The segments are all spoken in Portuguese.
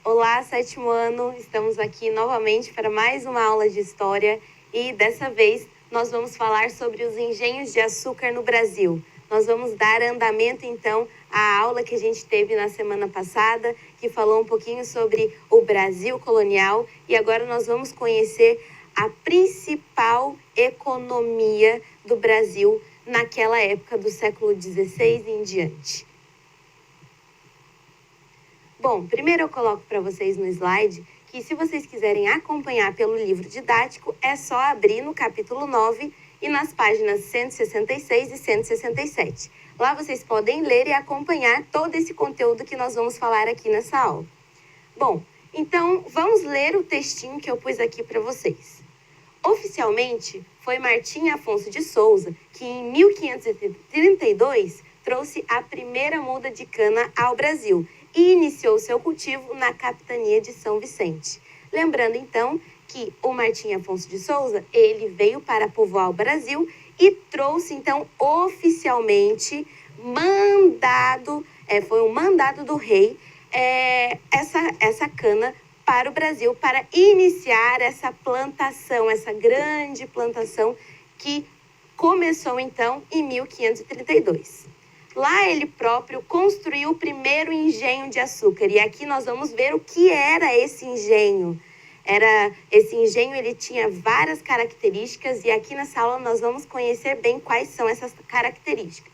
Olá, sétimo ano! Estamos aqui novamente para mais uma aula de História e dessa vez nós vamos falar sobre os engenhos de açúcar no Brasil. Nós vamos dar andamento então à aula que a gente teve na semana passada, que falou um pouquinho sobre o Brasil colonial, e agora nós vamos conhecer a principal economia do Brasil naquela época do século XVI em diante. Bom, primeiro eu coloco para vocês no slide que se vocês quiserem acompanhar pelo livro didático, é só abrir no capítulo 9 e nas páginas 166 e 167. Lá vocês podem ler e acompanhar todo esse conteúdo que nós vamos falar aqui nessa aula. Bom, então vamos ler o textinho que eu pus aqui para vocês. Oficialmente, foi Martim Afonso de Souza que em 1532 trouxe a primeira muda de cana ao Brasil e iniciou seu cultivo na capitania de São Vicente. Lembrando, então, que o Martim Afonso de Souza, ele veio para povoar o Brasil e trouxe, então, oficialmente, foi um mandado do rei, essa cana para o Brasil, para iniciar essa plantação, essa grande plantação que começou, então, em 1532. Lá ele próprio construiu o primeiro engenho de açúcar. E aqui nós vamos ver o que era esse engenho. Esse engenho ele tinha várias características e aqui nessa aula nós vamos conhecer bem quais são essas características.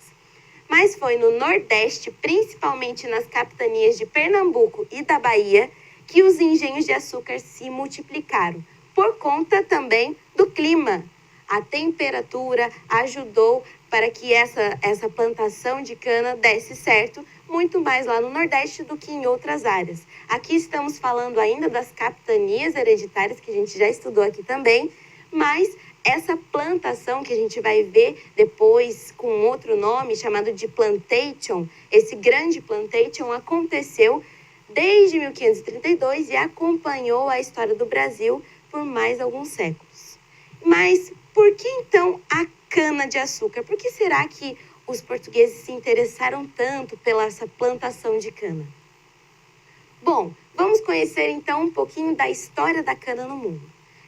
Mas foi no Nordeste, principalmente nas capitanias de Pernambuco e da Bahia, que os engenhos de açúcar se multiplicaram, por conta também do clima. A temperatura ajudou para que essa plantação de cana desse certo, muito mais lá no Nordeste do que em outras áreas. Aqui estamos falando ainda das capitanias hereditárias, que a gente já estudou aqui também, mas essa plantação que a gente vai ver depois com outro nome, chamado de plantation, esse grande plantation aconteceu desde 1532 e acompanhou a história do Brasil por mais alguns séculos. Mas por que então a cana-de-açúcar? Por que será que os portugueses se interessaram tanto pela essa plantação de cana? Bom, vamos conhecer então um pouquinho da história da cana no mundo.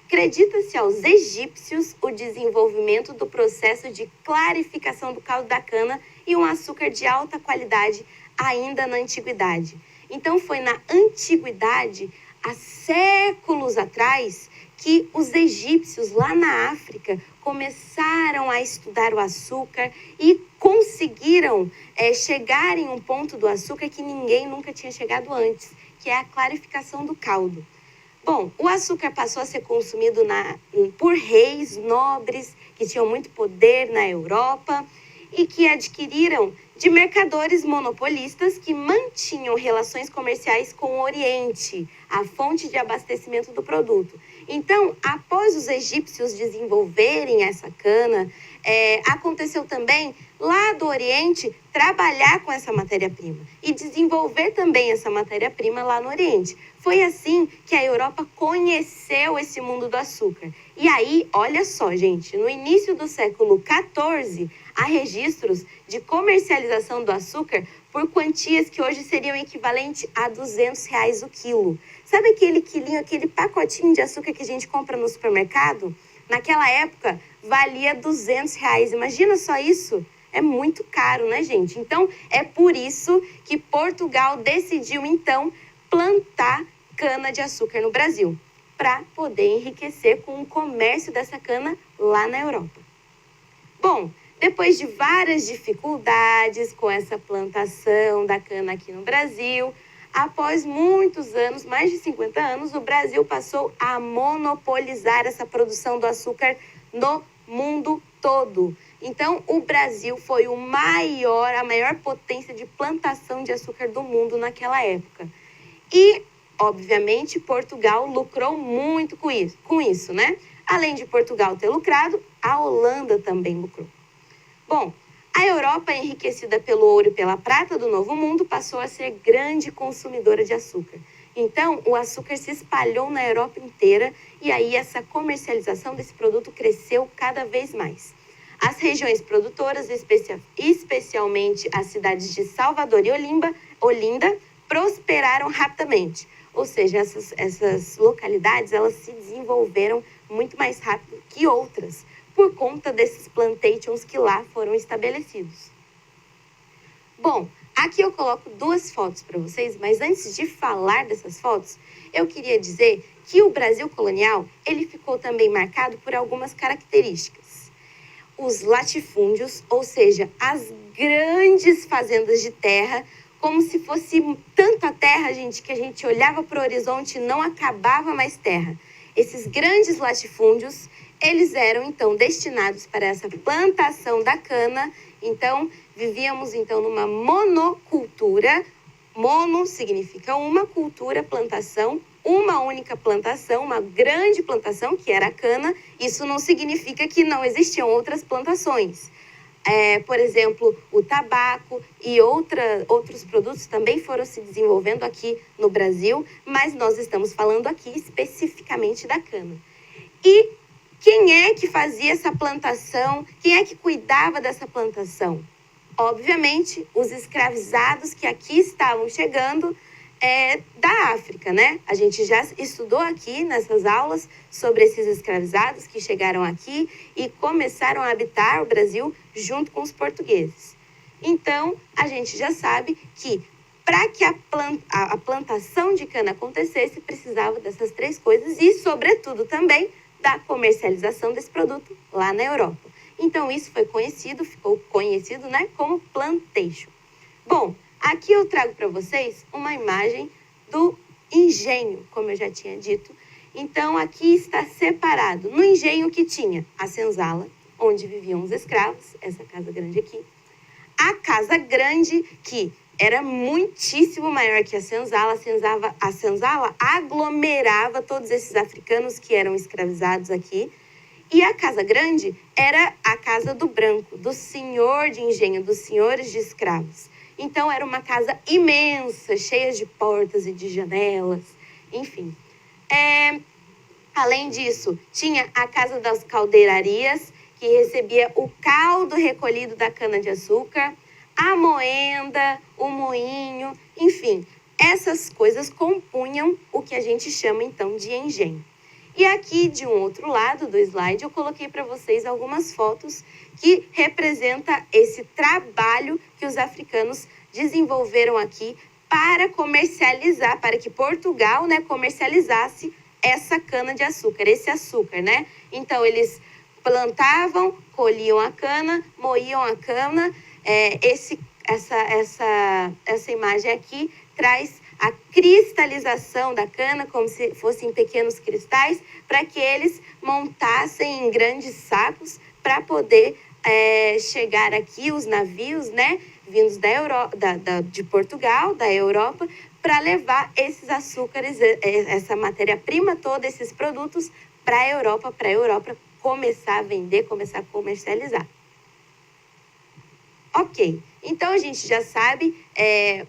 Acredita-se aos egípcios o desenvolvimento do processo de clarificação do caldo da cana e um açúcar de alta qualidade ainda na antiguidade. Então foi na antiguidade, há séculos atrás, que os egípcios lá na África começaram a estudar o açúcar e conseguiram chegar em um ponto do açúcar que ninguém nunca tinha chegado antes, que é a clarificação do caldo. Bom, o açúcar passou a ser consumido por reis nobres que tinham muito poder na Europa e que adquiriram de mercadores monopolistas que mantinham relações comerciais com o Oriente, a fonte de abastecimento do produto. Então, após os egípcios desenvolverem essa cana, aconteceu também lá do Oriente trabalhar com essa matéria-prima e desenvolver também essa matéria-prima lá no Oriente. Foi assim que a Europa conheceu esse mundo do açúcar. E aí, olha só, gente, no início do século XIV, há registros de comercialização do açúcar por quantias que hoje seriam equivalentes a R$200 o quilo. Sabe aquele quilinho, aquele pacotinho de açúcar que a gente compra no supermercado? Naquela época, valia R$200. Imagina só isso? É muito caro, né, gente? Então, é por isso que Portugal decidiu, então, plantar cana-de-açúcar no Brasil, para poder enriquecer com o comércio dessa cana lá na Europa. Bom, depois de várias dificuldades com essa plantação da cana aqui no Brasil, após muitos anos, mais de 50 anos, o Brasil passou a monopolizar essa produção do açúcar no mundo todo. Então, o Brasil foi a maior potência de plantação de açúcar do mundo naquela época. E, obviamente, Portugal lucrou muito com isso, né? Além de Portugal ter lucrado, a Holanda também lucrou. Bom, a Europa, enriquecida pelo ouro e pela prata do Novo Mundo, passou a ser grande consumidora de açúcar. Então, o açúcar se espalhou na Europa inteira e aí essa comercialização desse produto cresceu cada vez mais. As regiões produtoras, especialmente as cidades de Salvador e Olinda, prosperaram rapidamente. Ou seja, essas localidades, elas se desenvolveram muito mais rápido que outras, por conta desses plantations que lá foram estabelecidos. Bom, aqui eu coloco 2 fotos para vocês, mas antes de falar dessas fotos, eu queria dizer que o Brasil colonial, ele ficou também marcado por algumas características. Os latifúndios, ou seja, as grandes fazendas de terra, como se fosse tanta terra, gente, que a gente olhava para o horizonte e não acabava mais terra. Esses grandes latifúndios, eles eram, então, destinados para essa plantação da cana. Então, vivíamos, então, numa monocultura. Mono significa uma cultura, plantação, uma única plantação, uma grande plantação, que era a cana. Isso não significa que não existiam outras plantações. Por exemplo, o tabaco e outros produtos também foram se desenvolvendo aqui no Brasil, mas nós estamos falando aqui especificamente da cana. E quem é que fazia essa plantação? Quem é que cuidava dessa plantação? Obviamente, os escravizados que aqui estavam chegando da África, né? A gente já estudou aqui nessas aulas sobre esses escravizados que chegaram aqui e começaram a habitar o Brasil junto com os portugueses. Então, a gente já sabe que para que a plantação de cana acontecesse, precisava dessas 3 coisas e, sobretudo, também da comercialização desse produto lá na Europa. Então, isso ficou conhecido, né, como plantation. Bom, aqui eu trago para vocês uma imagem do engenho, como eu já tinha dito. Então, aqui está separado no engenho que tinha a senzala, onde viviam os escravos, essa casa grande aqui. A casa grande, que era muitíssimo maior que a senzala. A senzala aglomerava todos esses africanos que eram escravizados aqui. E a casa grande era a casa do branco, do senhor de engenho, dos senhores de escravos. Então, era uma casa imensa, cheia de portas e de janelas, enfim. Além disso, tinha a casa das caldeirarias, que recebia o caldo recolhido da cana-de-açúcar, a moenda, o moinho, enfim. Essas coisas compunham o que a gente chama, então, de engenho. E aqui, de um outro lado do slide, eu coloquei para vocês algumas fotos que representam esse trabalho que os africanos desenvolveram aqui para comercializar, para que Portugal, né, comercializasse essa cana-de-açúcar, esse açúcar, né? Então, eles plantavam, colhiam a cana, moíam a cana. Essa imagem aqui traz a cristalização da cana, como se fossem pequenos cristais, para que eles montassem em grandes sacos para poder chegar aqui os navios, né, vindos de Portugal, da Europa, para levar esses açúcares, essa matéria-prima toda, esses produtos para a Europa começar a vender, começar a comercializar. Ok, então a gente já sabe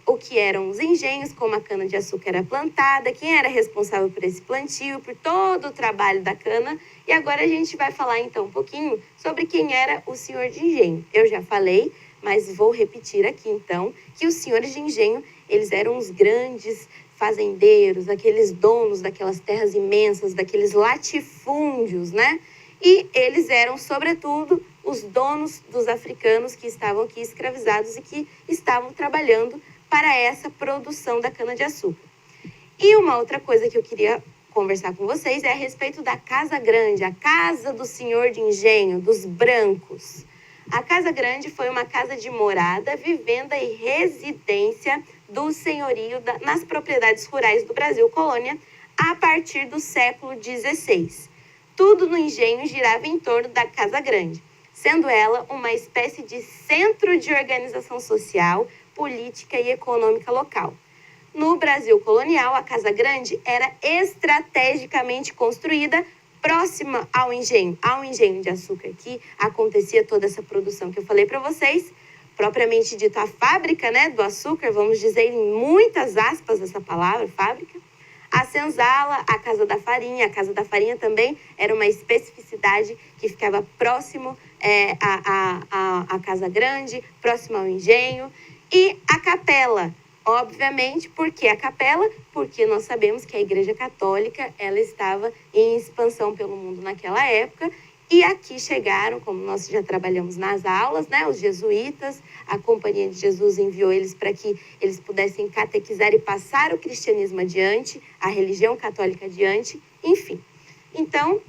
o que eram os engenhos, como a cana-de-açúcar era plantada, quem era responsável por esse plantio, por todo o trabalho da cana. E agora a gente vai falar então um pouquinho sobre quem era o senhor de engenho. Eu já falei, mas vou repetir aqui então, que os senhores de engenho, eles eram os grandes fazendeiros, aqueles donos daquelas terras imensas, daqueles latifúndios, né? E eles eram, sobretudo, os donos dos africanos que estavam aqui escravizados e que estavam trabalhando para essa produção da cana-de-açúcar. E uma outra coisa que eu queria conversar com vocês é a respeito da Casa Grande, a casa do senhor de engenho, dos brancos. A Casa Grande foi uma casa de morada, vivenda e residência do senhorio nas propriedades rurais do Brasil colônia a partir do século XVI. Tudo no engenho girava em torno da Casa Grande, sendo ela uma espécie de centro de organização social, política e econômica local. No Brasil colonial, a Casa Grande era estrategicamente construída próxima ao engenho de açúcar, que acontecia toda essa produção que eu falei para vocês, propriamente dito a fábrica, né, do açúcar, vamos dizer em muitas aspas essa palavra, fábrica. A senzala, a Casa da Farinha também era uma especificidade que ficava próximo à Casa Grande, próximo ao engenho. E a capela, Obviamente, por que a capela? Porque nós sabemos que a Igreja Católica ela estava em expansão pelo mundo naquela época, e aqui chegaram, como nós já trabalhamos nas aulas, né, os jesuítas, a Companhia de Jesus enviou eles para que eles pudessem catequizar e passar o cristianismo adiante, a religião católica adiante, enfim. Então,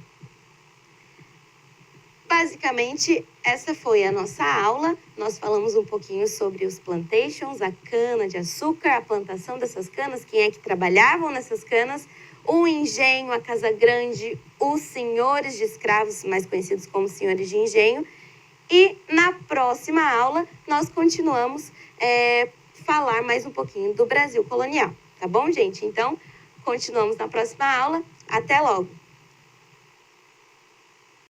basicamente, essa foi a nossa aula. Nós falamos um pouquinho sobre os plantations, a cana-de-açúcar, a plantação dessas canas, quem é que trabalhavam nessas canas, o engenho, a casa grande, os senhores de escravos, mais conhecidos como senhores de engenho. E na próxima aula, nós continuamos falar mais um pouquinho do Brasil colonial. Tá bom, gente? Então, continuamos na próxima aula. Até logo!